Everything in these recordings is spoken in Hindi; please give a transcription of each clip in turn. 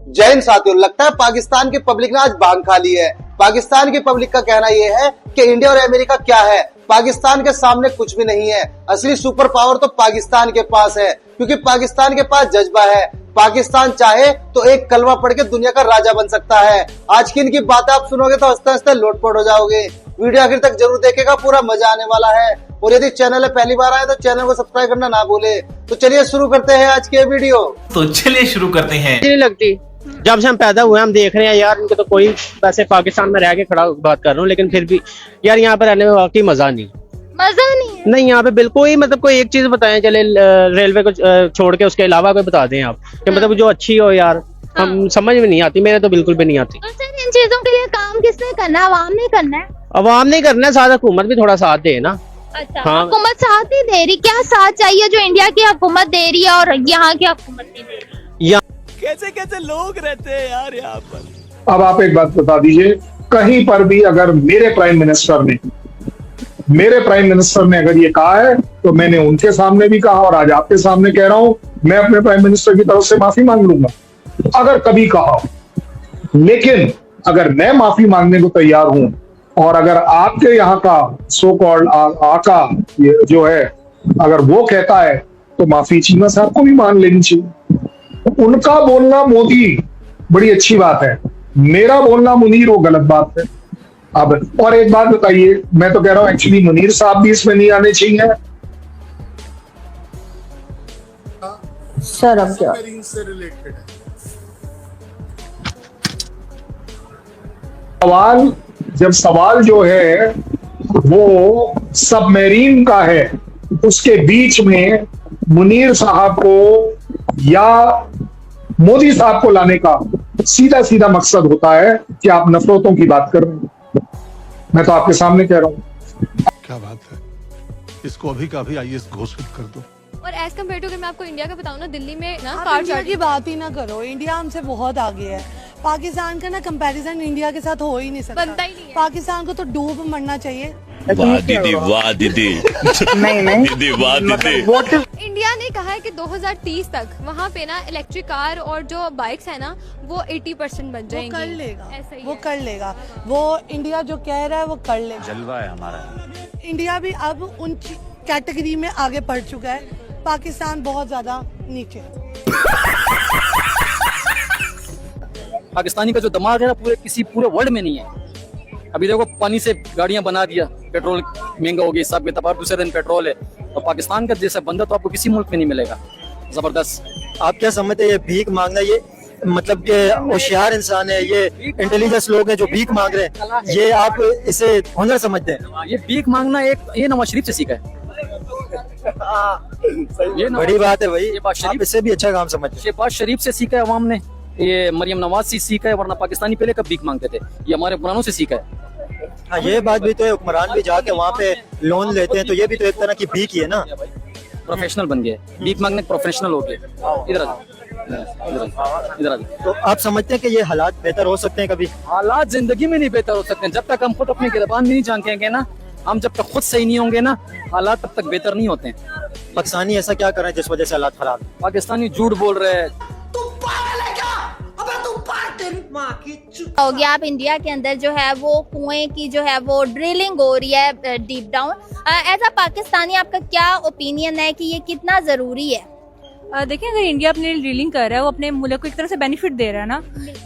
जय हिंद साथियों, लगता है पाकिस्तान की पब्लिक ने आज भांग खा ली है। पाकिस्तान की पब्लिक का कहना यह है कि इंडिया और अमेरिका क्या है, पाकिस्तान के सामने कुछ भी नहीं है। असली सुपर पावर तो पाकिस्तान के पास है, क्योंकि पाकिस्तान के पास जज्बा है। पाकिस्तान चाहे तो एक कलमा पढ़ के दुनिया का राजा बन सकता है। आज की इनकी बातें आप सुनोगे तो हंसते हंसते लोटपोट हो जाओगे। वीडियो आखिर तक जरूर देखेगा, पूरा मजा आने वाला है। और यदि चैनल है पहली बार आए तो चैनल को सब्सक्राइब करना ना भूले। तो चलिए शुरू करते हैं आज की वीडियो। नहीं लगती, जब से हम पैदा हुए हम देख रहे हैं यार, इनके तो कोई वैसे पाकिस्तान में रह के खड़ा बात कर रहा हूँ, लेकिन फिर भी यार यहाँ पर रहने में वाकई मजा नहीं नहीं यहाँ पे बिल्कुल ही। मतलब कोई एक चीज बताएं, चले रेलवे को छोड़ के उसके अलावा कोई बता दें आप कि मतलब जो अच्छी हो यार। हम समझ में नहीं आती, मेरे तो बिल्कुल भी नहीं आती। तो सर इन चीजों के लिए काम किसने करना है? आवाम ने करना है। अवाम नहीं करना है, साथ हुकूमत भी थोड़ा साथ दे ना। अच्छा, हाँ। हुकूमत साथ नहीं दे रही, क्या साथ चाहिए जो इंडिया की हुकूमत दे रही है और यहाँ की हुकूमत नहीं दे रही? कैसे कैसे लोग रहते हैं यार यहाँ पर। अब आप एक बात बता दीजिए, कहीं पर भी अगर मेरे प्राइम मिनिस्टर ने अगर ये कहा है तो मैंने उनके सामने भी कहा और आज आपके सामने कह रहा हूं, मैं अपने प्राइम मिनिस्टर की तरफ से माफी मांग लूंगा अगर कभी कहा। लेकिन अगर मैं माफी मांगने को तैयार हूं और अगर आपके यहाँ का सो कॉल्ड आका ये जो है अगर वो कहता है तो माफी चीमा साहब को भी मान लेनी चाहिए। उनका बोलना मोदी बड़ी अच्छी बात है, मेरा बोलना मुनीर वो गलत बात है। अब और एक बात बताइए, मैं तो कह रहा हूं एक्चुअली मुनीर साहब भी इसमें नहीं आने चाहिए। सर अब क्या सवाल जो है वो सबमरीन का है, उसके बीच में मुनीर साहब को या मोदी साहब को लाने का सीधा सीधा मकसद होता है कि आप नफरतों की बात कर रहे हैं। मैं तो आपके सामने कह रहा हूं। क्या बात है, इसको अभी का अभी आईएएस घोषित कर दो। और एज कम्पेयर टू अगर मैं आपको इंडिया का बताऊं ना, दिल्ली में ना आप इंडिया की बात ही ना करो, इंडिया हमसे बहुत आगे है। पाकिस्तान का ना कंपैरिजन इंडिया के साथ हो ही नहीं सकता, बनता ही नहीं है। पाकिस्तान को तो डूब मरना चाहिए। वाह दीदी वाह दीदी नहीं दीदी वाह दीदी। इंडिया ने कहा है कि 2030 तक वहाँ पे ना इलेक्ट्रिक कार और जो बाइक्स है ना वो 80% बन जाएंगी। कर लेगा, ऐसा ही वो है। कर लेगा, वो इंडिया जो कह रहा है वो कर लेगा। जलवा है हमारा। इंडिया भी अब उन कैटेगरी में आगे बढ़ चुका है, पाकिस्तान बहुत ज्यादा नीचे है। पाकिस्तानी का जो दिमाग है ना पूरे वर्ल्ड में नहीं है। अभी देखो पानी से गाड़ियां बना दिया, पेट्रोल महंगा हो गया, हिसाब किताब और दूसरे दिन पेट्रोल है। और पाकिस्तान का जैसा बंदा तो आपको किसी मुल्क में नहीं मिलेगा। जबरदस्त। आप क्या समझते हैं ये भीख मांगना, ये मतलब कि होशियार इंसान है, ये इंटेलिजेंस लोग हैं जो भीख मांग रहे हैं, ये आप इसे हुनर समझते हैं? ये भीख मांगना ये नवाज शरीफ से सीखा है। ये बड़ी बात है भाई, ये बात आप शरीफ इससे भी अच्छा काम समझते हैं। ये बात शरीफ से सीखा है अवाम ने, ये मरियम नवाज से सीखा है, वरना पाकिस्तानी पहले कब भीख मांगते थे, ये हमारे पुरानों से सीखा है। हाँ ये बात भी तो है, हुक्मरान भी जाके वहाँ पे लोन लेते हैं तो ये भी तो एक तरह की भीख ही है ना। प्रोफेशनल बन गए, भीख मांगने प्रोफेशनल हो गए। इधर आ इधर आ। तो आप समझते हैं कि ये हालात बेहतर हो सकते हैं? कभी हालात जिंदगी में नहीं बेहतर हो सकते हैं जब तक हम खुद अपनी गिरबान भी नहीं जानते ना। हम जब तक खुद सही नहीं होंगे ना, हालात तब तक बेहतर नहीं होते हैं। पाकिस्तानी ऐसा क्या कर रहे हैं जिस वजह से हालात खराब? पाकिस्तानी झूठ बोल रहे हैं। हो गया, आप इंडिया के अंदर जो है वो कुएं की जो है वो ड्रिलिंग हो रही है deep down. As a Pakistani आपका क्या ओपिनियन है कि ये कितना जरूरी है? देखिए, अगर इंडिया अपने लिए ड्रिलिंग कर रहा है, वो अपने मुल्क को एक तरह से बेनिफिट दे रहा है ना,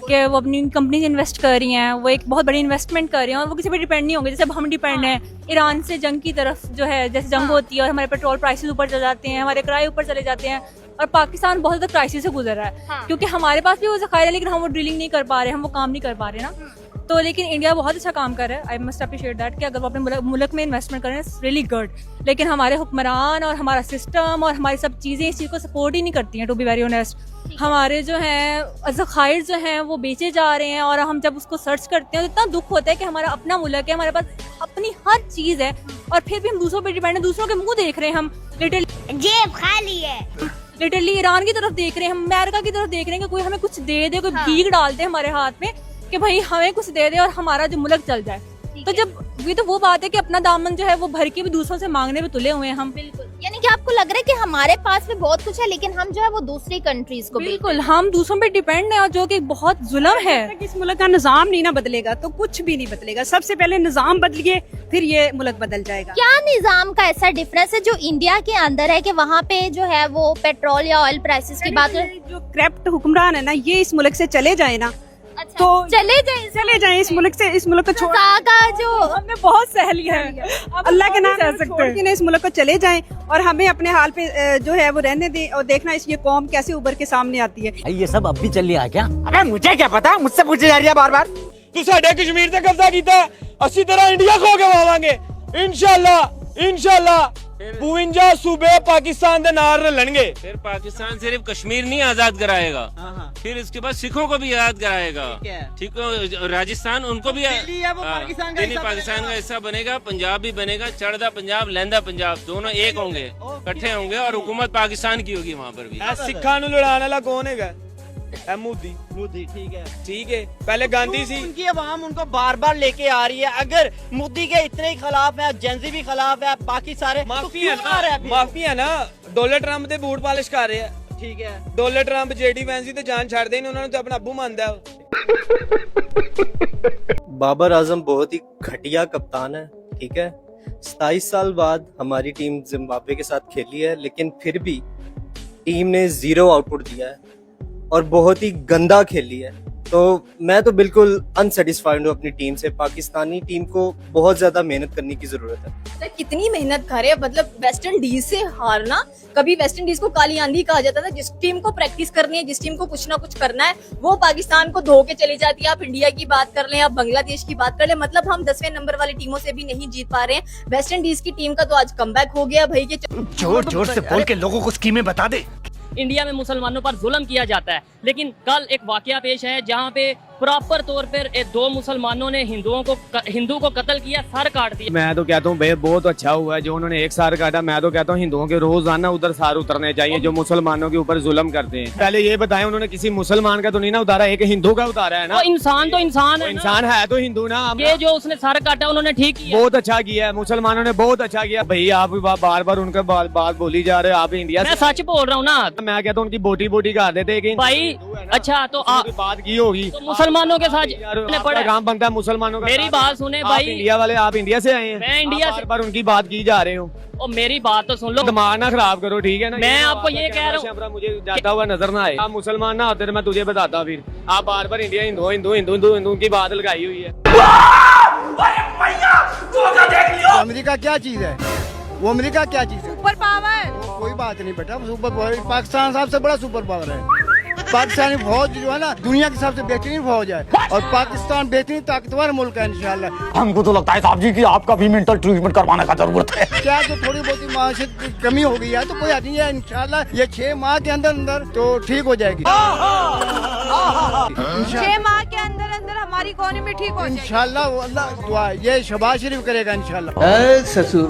कि वो अपनी कंपनीज इन्वेस्ट कर रही हैं, वो एक बहुत बड़ी इन्वेस्टमेंट कर रही हैं और वो किसी पे डिपेंड नहीं होंगे। जैसे अब हम डिपेंड हैं ईरान से जंग की तरफ, जो है जैसे जंग होती है और हमारे पेट्रोल प्राइसेस ऊपर चले जाते हैं, हमारे किराए ऊपर चले जाते हैं। और पाकिस्तान बहुत ज़्यादा क्राइसिस से गुजर रहा है, क्योंकि हमारे पास भी वो ज़खायर है लेकिन हम वो ड्रिलिंग नहीं कर पा रहे, हम वो काम नहीं कर पा रहे ना। तो लेकिन इंडिया बहुत अच्छा काम कर रहा है, आई मस्ट अप्रिशिएट दैट, कि अगर वो अपने मुल्क में इन्वेस्टमेंट कर रहे हैं, रियली गुड। लेकिन हमारे हुक्मरान और हमारा सिस्टम और हमारी सब चीज़ें इस चीज़ को सपोर्ट ही नहीं करती हैं, टू बी वेरी ऑनेस्ट। हमारे जो हैं ज़खायर जो हैं वो बेचे जा रहे हैं और हम जब उसको सर्च करते हैं तो इतना दुख होता है कि हमारा अपना मुल्क है, हमारे पास अपनी हर चीज़ है और फिर भी हम दूसरों पर डिपेंड हैं, दूसरों के मुँह देख रहे हैं। हम जेब खाली है, लिटरली ईरान की तरफ देख रहे हैं, हम अमेरिका की तरफ देख रहे हैं कि कोई हमें कुछ दे दे, कोई भीख डाल दे हमारे हाथ में कि भाई हमें कुछ दे दे और हमारा जो मुल्क चल जाए। तो जब ये तो वो बात है कि अपना दामन जो है वो भर के भी दूसरों से मांगने में तुले हुए हैं हम। यानी कि आपको लग रहा है कि हमारे पास में बहुत कुछ है लेकिन हम जो है वो दूसरी कंट्रीज को बिल्कुल हम दूसरों पे डिपेंड है और जो कि बहुत जुल्म है। इस मुल्क का निजाम नहीं ना बदलेगा तो कुछ भी नहीं बदलेगा। सबसे पहले निजाम बदलिए फिर ये मुल्क बदल जाएगा। क्या निजाम का ऐसा डिफरेंस है जो इंडिया के अंदर है कि वहाँ पे जो है वो पेट्रोल या ऑयल प्राइसेस की बात जो करप्ट हुक्मरान है ना ये इस मुल्क से चले जाए ना अच्छा, तो चले जाए इस मुल्क से, इस मुल्क को छोड़ का जो हमने बहुत सह लिया है अल्लाह के नाम पे छोड़ के ना इस मुल्क को चले जाएं और हमें अपने हाल पे जो है वो रहने दें और देखना इस ये कौम कैसे उभर के सामने आती है। ये सब अब भी चल रहा है क्या? अबे मुझे क्या पता, मुझसे पूछी जा रही है बार बार। तू साडे कश्मीर से कब्जा कीता है, ਅਸੀਂ तेरा इंडिया खो के वावांगे इंशाल्लाह 52 सूबे पाकिस्तान दे नाल रलणगे। फिर पाकिस्तान सिर्फ कश्मीर नहीं आजाद कराएगा, फिर इसके बाद सिखों को भी आजाद कराएगा। ठीक है, राजस्थान उनको भी पाकिस्तान का हिस्सा बनेगा, पंजाब भी बनेगा, चढ़दा पंजाब लहंदा पंजाब दोनों एक होंगे, इकट्ठे होंगे और हुकूमत पाकिस्तान की होगी वहाँ पर भी। सिखा नु लड़ाने वाला कौन है? मोदी। ठीक है पहले गांधी सी। उनकी आवाम उनको बार बार लेके आ रही है। अगर मोदी के इतने ही खिलाफ है, जेंजी भी खिलाफ है, बाकी सारे माफी है ना। डोनाल्ड ट्रंप दे बूट पॉलिश कर रहे हैं। ठीक है, डोनाल्ड ट्रंप जेडी वैंसी ते जान छाड़ देनी, उन्होंने तो अपना अब्बू मानता है। बाबर आजम बहुत ही घटिया कप्तान है। ठीक है, 27 साल बाद हमारी टीम जिम्बाब्वे के साथ खेली है लेकिन फिर भी टीम ने 0 आउटपुट दिया है और बहुत ही गंदा खेली है। तो मैं तो बिल्कुल अनसेटिस्फाइड हूँ अपनी टीम से। पाकिस्तानी टीम को बहुत ज्यादा मेहनत करने की जरूरत है। कितनी मेहनत करे, मतलब वेस्ट इंडीज से हारना, कभी वेस्ट इंडीज को काली आंधी कहा जाता था। जिस टीम को प्रैक्टिस करनी है, जिस टीम को कुछ ना कुछ करना है, वो पाकिस्तान को धो के चली जाती है। आप इंडिया की बात कर लें, आप बांग्लादेश की बात कर लें, मतलब हम 10वें नंबर वाली टीमों से भी नहीं जीत पा रहे हैं। वेस्ट इंडीज की टीम का तो आज कमबैक हो गया भाई के। जोर जोर से बोल के लोगों को स्कीमें बता दे। इंडिया में मुसलमानों पर जुल्म किया जाता है, लेकिन कल एक वाकया पेश है जहां पे प्रॉपर तौर पर 2 मुसलमानों ने हिंदू को कत्ल किया, सर काट दिया। मैं तो कहता हूँ भाई बहुत अच्छा हुआ है जो उन्होंने एक सर काटा। मैं तो कहता हूँ हिंदुओं के रोजाना उधर सर उतरने चाहिए जो मुसलमानों के ऊपर जुल्म करते हैं। पहले ये बताएं, उन्होंने किसी मुसलमान का तो नहीं ना उतारा, एक हिंदू का उतारा है ना। इंसान तो इंसान है, इंसान है तो हिंदू ना। ये जो उसने सर काटा उन्होंने ठीक किया, बहुत अच्छा किया है, मुसलमानों ने बहुत अच्छा किया। भाई आप बार बार उनका बात बोली जा रहे हो, आप इंडिया मैं सच बोल रहा हूँ ना। मैं कहता हूँ उनकी बोटी कर देते भाई। अच्छा तो बात की होगी तो मुसलमानों के साथ काम बनता है मुसलमानों का। मेरी बात सुने भाई, इंडिया वाले, आप इंडिया से आए हैं, मैं इंडिया से, पर उनकी बात की जा रहे हो। और मेरी बात तो सुन लो, दिमाग ना खराब करो ठीक है ना। मैं आपको ये कह रहा हूँ, मुझे जाता हुआ नजर ना आए। आप मुसलमान ना होते तो मैं तुझे बताता। फिर आप बार बार इंडिया हिंदू की बात लगाई हुई है। अमेरिका क्या चीज है? वो अमेरिका क्या चीज है? Super power. कोई बात नहीं बेटा, सुपर पावर पाकिस्तान सबसे बड़ा सुपर पावर है। पाकिस्तानी फौज जो है ना दुनिया की सबसे बेहतरीन फौज है और पाकिस्तान बेहतरीन ताकतवर मुल्क है इंशाल्लाह। हमको तो लगता है साहब जी कि आपका भी मेंटल ट्रीटमेंट करवाने का जरूरत है। क्या जो थोड़ी बहुत माशियत की कमी हो गई है तो कोई नहीं है, इंशाल्लाह ये 6 माह के अंदर तो ठीक हो जाएगी। 6 माह के अंदर हमारी इकोनॉमी ठीक हो जाएगी इंशाल्लाह। वो अल्लाह दुआ है, ये शबाज शरीफ करेगा इंशाल्लाह। ससुर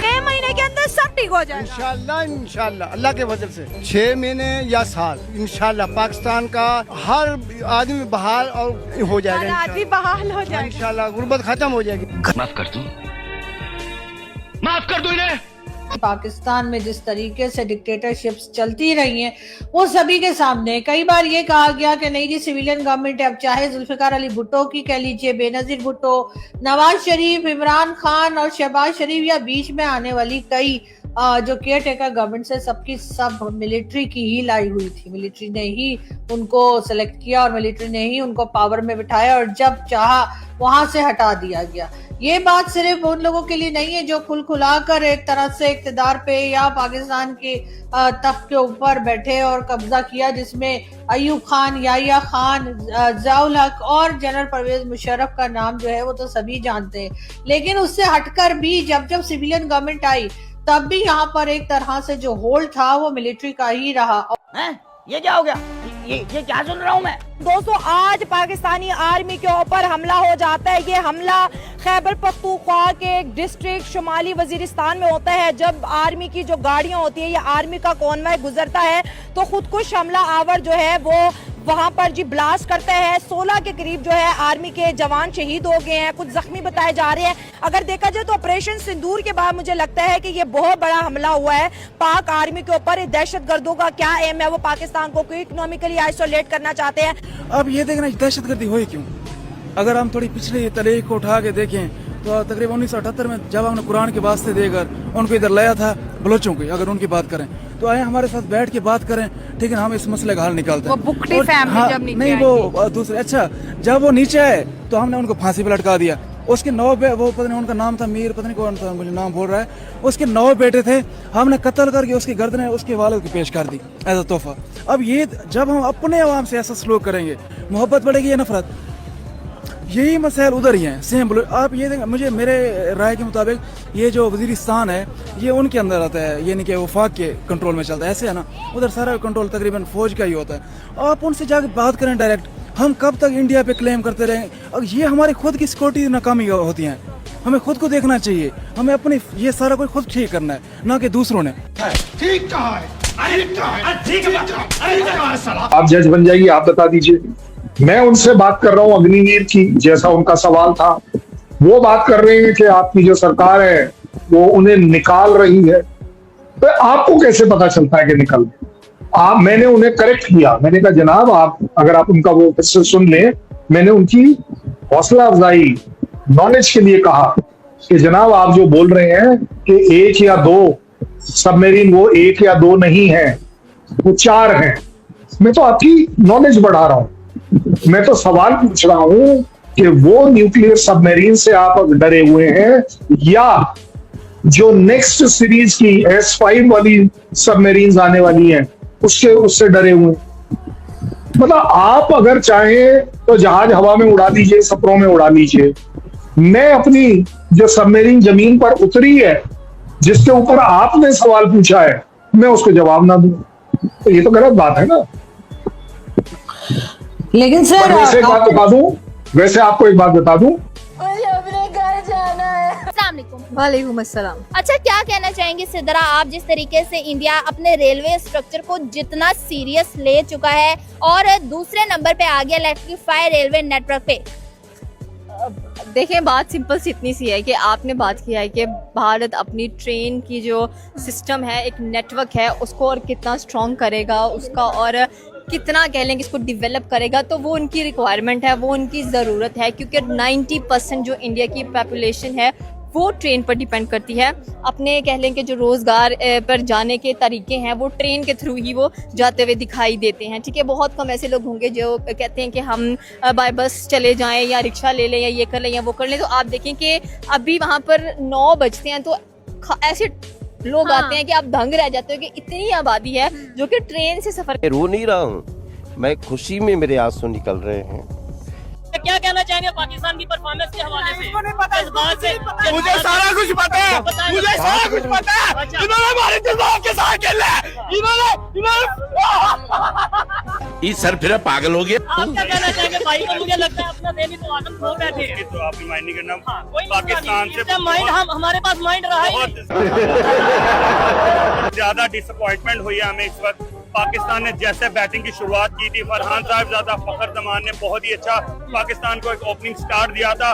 6 महीने के अंदर सब ठीक हो जाएगा इंशाल्लाह अल्लाह के फजल से। 6 महीने या साल इंशाल्लाह पाकिस्तान का हर आदमी बहाल और हो जाएगा। आदमी बहाल हो जाएगा इंशाल्लाह, गुर्बत खत्म हो जाएगी। माफ कर दो इन्हें। पाकिस्तान में जिस तरीके से डिक्टेटरशिप्स चलती रही हैं वो सभी के सामने। कई बार ये कहा गया कि नहीं जी सिविलियन गवर्नमेंट है, अब चाहे जुल्फिकार अली भुट्टो की कह लीजिए, बेनजीर भुट्टो, नवाज शरीफ, इमरान खान और शहबाज शरीफ या बीच में आने वाली कई जो केयर टेकर गवर्नमेंट से सबकी सब मिलिट्री की ही लाई हुई थी। मिलिट्री ने ही उनको सेलेक्ट किया और मिलिट्री ने ही उनको पावर में बिठाया और जब चाहा वहां से हटा दिया गया। ये बात सिर्फ उन लोगों के लिए नहीं है जो खुलखुलाकर एक तरह से इक्तदार पे या पाकिस्तान के तख्त के ऊपर बैठे और कब्जा किया, जिसमें अयूब खान, याहिया खान, ज़ियाउल हक और जनरल परवेज मुशर्रफ का नाम जो है वो तो सभी जानते हैं। लेकिन उससे हटकर भी जब सिविलियन गवर्नमेंट आई तब भी यहाँ पर एक तरह से जो होल्ड था वो मिलिट्री का ही रहा। ये क्या हो गया? ये क्या सुन रहा हूँ मैं? दोस्तों आज पाकिस्तानी आर्मी के ऊपर हमला हो जाता है। ये हमला खैबर पख्तूनख्वा के एक डिस्ट्रिक्ट शुमाली वजीरिस्तान में होता है। जब आर्मी की जो गाड़ियां होती है या आर्मी का कॉन्वॉय गुजरता है तो खुदकुश हमला आवर जो है वो वहां पर जी ब्लास्ट करता है। 16 के करीब जो है आर्मी के जवान शहीद हो गए हैं, कुछ जख्मी बताए जा रहे हैं। अगर देखा जाए तो ऑपरेशन सिंदूर के बाद मुझे लगता है कि ये बहुत बड़ा हमला हुआ है पाक आर्मी के ऊपर। दहशतगर्दों का क्या एम है, वो पाकिस्तान को इकोनॉमिकली आइसोलेट करना चाहते हैं। अब ये देखना दहशतगर्दी हुई क्यों। अगर हम थोड़ी पिछले तारीख को उठा के देखें तो तकरीबन 1978 में जब हमने कुरान के वास्ते देकर उनको इधर लाया था बलोचों की, अगर उनकी बात करें तो आए हमारे साथ बैठ के बात करें, ठीक है, हम इस मसले का हल निकालते हैं। वो बुकटी फैमिली जब नीचे नहीं वो दूसरे, अच्छा जब वो नीचे आए तो हमने उनको फांसी पे लटका दिया। उसके 9 वो पता नहीं उनका नाम था मीर, पता नहीं कौन था, मुझे नाम बोल रहा है। उसके 9 बेटे थे, हमने कत्ल करके उसकी गर्दनें उसके वालिद को पेश कर दी एज अ तोहफा। अब ये जब हम अपने अवाम से ऐसा सलूक करेंगे, मोहब्बत बढ़ेगी या नफरत, यही मसाइल उधर ही हैं सेम। आप ये देखें, मुझे मेरे राय के मुताबिक ये जो वजीरिस्तान है ये उनके अंदर आता है, ये नहीं कि वफाक के कंट्रोल में चलता है, ऐसे है ना। उधर सारा कंट्रोल तकरीबन फौज का ही होता है। आप उनसे जाकर बात करें डायरेक्ट। हम कब तक इंडिया पे क्लेम करते रहेंगे? और ये हमारी खुद की सिक्योरिटी नाकामी होती है। हमें खुद को देखना चाहिए, हमें अपनी ये सारा कुछ खुद ठीक करना है, ना कि दूसरों ने। ठीक कहा है, आप जज बन जाइए, आप बता दीजिए। मैं उनसे बात कर रहा हूँ अग्निवीर की, जैसा उनका सवाल था। वो बात कर रहे हैं कि आपकी जो सरकार है वो उन्हें निकाल रही है। तो आपको कैसे पता चलता है कि निकल? मैंने उन्हें करेक्ट किया, मैंने कहा जनाब आप अगर आप उनका वो फिर सुन लें, मैंने उनकी हौसला अफजाई नॉलेज के लिए कहा कि जनाब आप जो बोल रहे हैं कि 1 या 2 सबमरीन, वो 1 या 2 नहीं है, वो 4 हैं। मैं तो आपकी नॉलेज बढ़ा रहा हूं। मैं तो सवाल पूछ रहा हूं कि वो न्यूक्लियर सबमरीन से आप डरे हुए हैं या जो नेक्स्ट सीरीज की S5 वाली सबमरीन आने वाली हैं उससे डरे हुए? मतलब आप अगर चाहें तो जहाज हवा में उड़ा दीजिए, सफरों में उड़ा लीजिए। मैं अपनी जो सबमरीन जमीन पर उतरी है, जिसके ऊपर आपने सवाल पूछा है, मैं उसको जवाब ना दूं तो ये तो गलत बात है ना। लेकिन सर वैसे एक बात बता दूं, वैसे आपको एक बात बता दूं, मुझे अपने घर जाना है। अस्सलाम वालेकुम। वालेकुम अस्सलाम। अच्छा, क्या कहना चाहेंगे सिद्रा, आप जिस तरीके से इंडिया अपने रेलवे स्ट्रक्चर को जितना सीरियस ले चुका है और दूसरे नंबर पे आ गया इलेक्ट्रीफाई रेलवे नेटवर्क पे? देखें, बात सिंपल सी इतनी सी है कि आपने बात किया है कि भारत अपनी ट्रेन की जो सिस्टम है, एक नेटवर्क है, उसको और कितना स्ट्रॉन्ग करेगा, उसका और कितना कह लें कि इसको डेवलप करेगा, तो वो उनकी रिक्वायरमेंट है, वो उनकी ज़रूरत है। क्योंकि 90% जो इंडिया की पॉपुलेशन है वो ट्रेन पर डिपेंड करती है। अपने कह लें कि जो रोज़गार पर जाने के तरीके हैं वो ट्रेन के थ्रू ही वो जाते हुए दिखाई देते हैं। ठीक है, बहुत कम ऐसे लोग होंगे जो कहते हैं कि हम बाय बस चले जाएं या रिक्शा ले लें या ये कर लें या वो कर लें। तो आप देखें कि अभी वहाँ पर 9 बजते हैं तो ऐसे लोग आते हैं कि आप दंग रह जाते हो कि इतनी आबादी है जो कि ट्रेन से सफर। रो नहीं रहा हूँ मैं, खुशी में मेरे आंसू निकल रहे हैं। क्या कहना चाहेंगे पाकिस्तान की परफॉर्मेंस के हवाले से? इस बात से मुझे सारा कुछ पता है, मुझे सारा कुछ पता है। इन्होंने हमारे दिमाग के साथ खेला है, इन्होंने सर फिर पागल हो गया। आप क्या कहना चाहेंगे भाई को? मुझे लगता है अपना दिल तो आदम खो बैठे हैं। तो आप माइंड नहीं करना, पाकिस्तान से माइंड, हम हमारे पास माइंड रहा है। ज्यादा डिसअपॉइंटमेंट हुई है हमें इस वक्त। पाकिस्तान ने जैसे बैटिंग की शुरुआत की थी, फरहान साहब ज्यादा फखर जमान ने बहुत ही अच्छा पाकिस्तान को एक ओपनिंग स्टार्ट दिया था।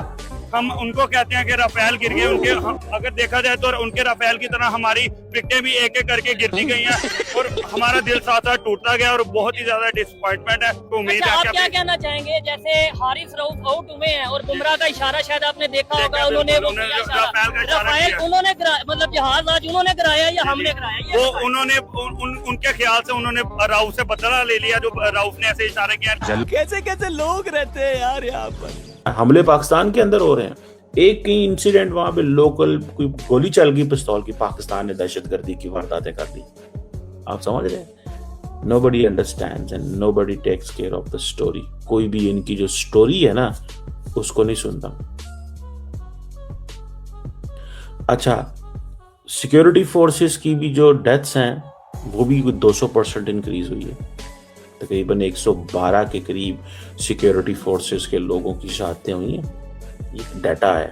हम उनको कहते हैं कि राफेल गिर गए उनके, अगर देखा जाए तो उनके राफेल की तरह हमारी विकेटें भी एक एक करके गिरती गई हैं और हमारा दिल साथ साथ टूटता गया और बहुत ही ज्यादा डिसअपॉइंटमेंट है। तो उम्मीद है आप क्या कहना चाहेंगे? जैसे हारिस रऊफ आउट हुए हैं और बुमराह का इशारा शायद आपने देखा होगा, उन्होंने उन्होंने मतलब जहाज आज उन्होंने कराया या हमने कराया? वो उन्होंने उनके ख्याल से उन्होंने राउफ से बदला ले लिया, जो राउफ ने ऐसे इशारे किया। कैसे कैसे लोग रहते हैं यार यहाँ पर। हमले पाकिस्तान के अंदर हो रहे हैं। एक कहीं इंसिडेंट वहां पे लोकल कोई गोली चल गई पिस्तौल की, पाकिस्तान ने दहशतगर्दी की वारदातें कर दी। आप समझ रहे हैं? Nobody understands and nobody takes care of the story. कोई भी इनकी जो स्टोरी है ना उसको नहीं सुनता। अच्छा, सिक्योरिटी फोर्सेस की भी जो डेथ्स हैं वो भी 200% इंक्रीज हुई है। तकरीबन 112 के करीब सिक्योरिटी फोर्सेस के लोगों की शहादतें हुई हैं। ये डाटा है।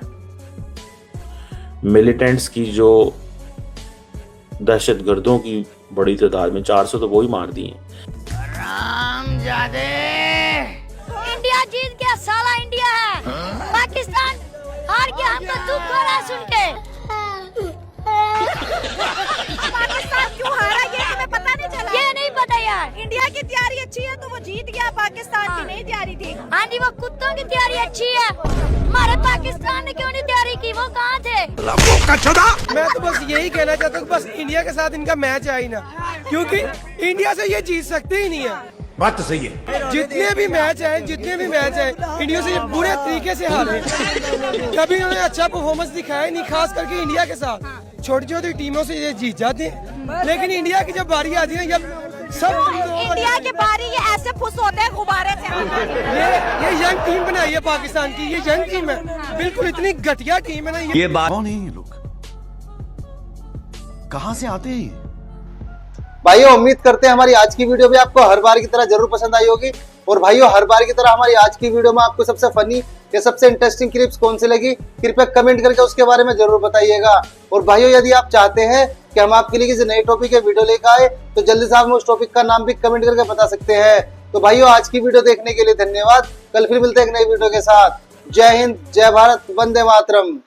मिलिटेंट्स की जो दहशतगर्दों की बड़ी तादाद में 400 तो वो ही मार दिए हैं। मार के हमको दुख हो रहा सुन के। पाकिस्तान क्यों हारा ये तुम्हें पता नहीं चला? ये नहीं पता यार। इंडिया की तैयारी अच्छी है तो वो जीत गया, पाकिस्तान की नहीं तैयारी थी। हाँ जी, वो कुत्तों की तैयारी अच्छी है, हमारे पाकिस्तान ने क्यों नहीं तैयारी की? वो कहाँ थे? मैं तो बस यही कहना चाहता हूँ, बस इंडिया के साथ इनका मैच है ही ना, क्योंकि इंडिया से ये जीत सकते ही नहीं है। बात तो सही है। जितने भी मैच है इंडिया से ये बुरे तरीके से हारे। कभी उन्होंने अच्छा परफॉर्मेंस दिखाया नहीं, खास करके इंडिया के साथ। छोटी छोटी टीमों से ये जीत जाते हैं, लेकिन इंडिया की जब बारी आती है, जब सब इंडिया के बारी ये ऐसे फुस होते हैं गुब्बारे से। ये यंग टीम बनाई है पाकिस्तान की, ये यंग टीम है, बिल्कुल इतनी घटिया टीम है ना ये बात कौन है ये लोग, कहाँ से आते हैं? भाइयों उम्मीद करते हैं हमारी आज की वीडियो भी आपको हर बार की तरह जरूर पसंद आई होगी। और भाइयों हर बार की तरह हमारी आज की वीडियो में आपको सबसे फनी या सबसे इंटरेस्टिंग क्लिप्स कौन सी लगी, कृपया कमेंट करके उसके बारे में जरूर बताइएगा। और भाइयों यदि आप चाहते हैं कि हम आपके लिए किसी नए टॉपिक के वीडियो लेकर आए तो जल्दी से आप उस टॉपिक का नाम भी कमेंट करके बता सकते हैं। तो भाइयों आज की वीडियो देखने के लिए धन्यवाद। कल फिर मिलते हैं एक नई वीडियो के साथ। जय हिंद, जय भारत, वंदे मातरम।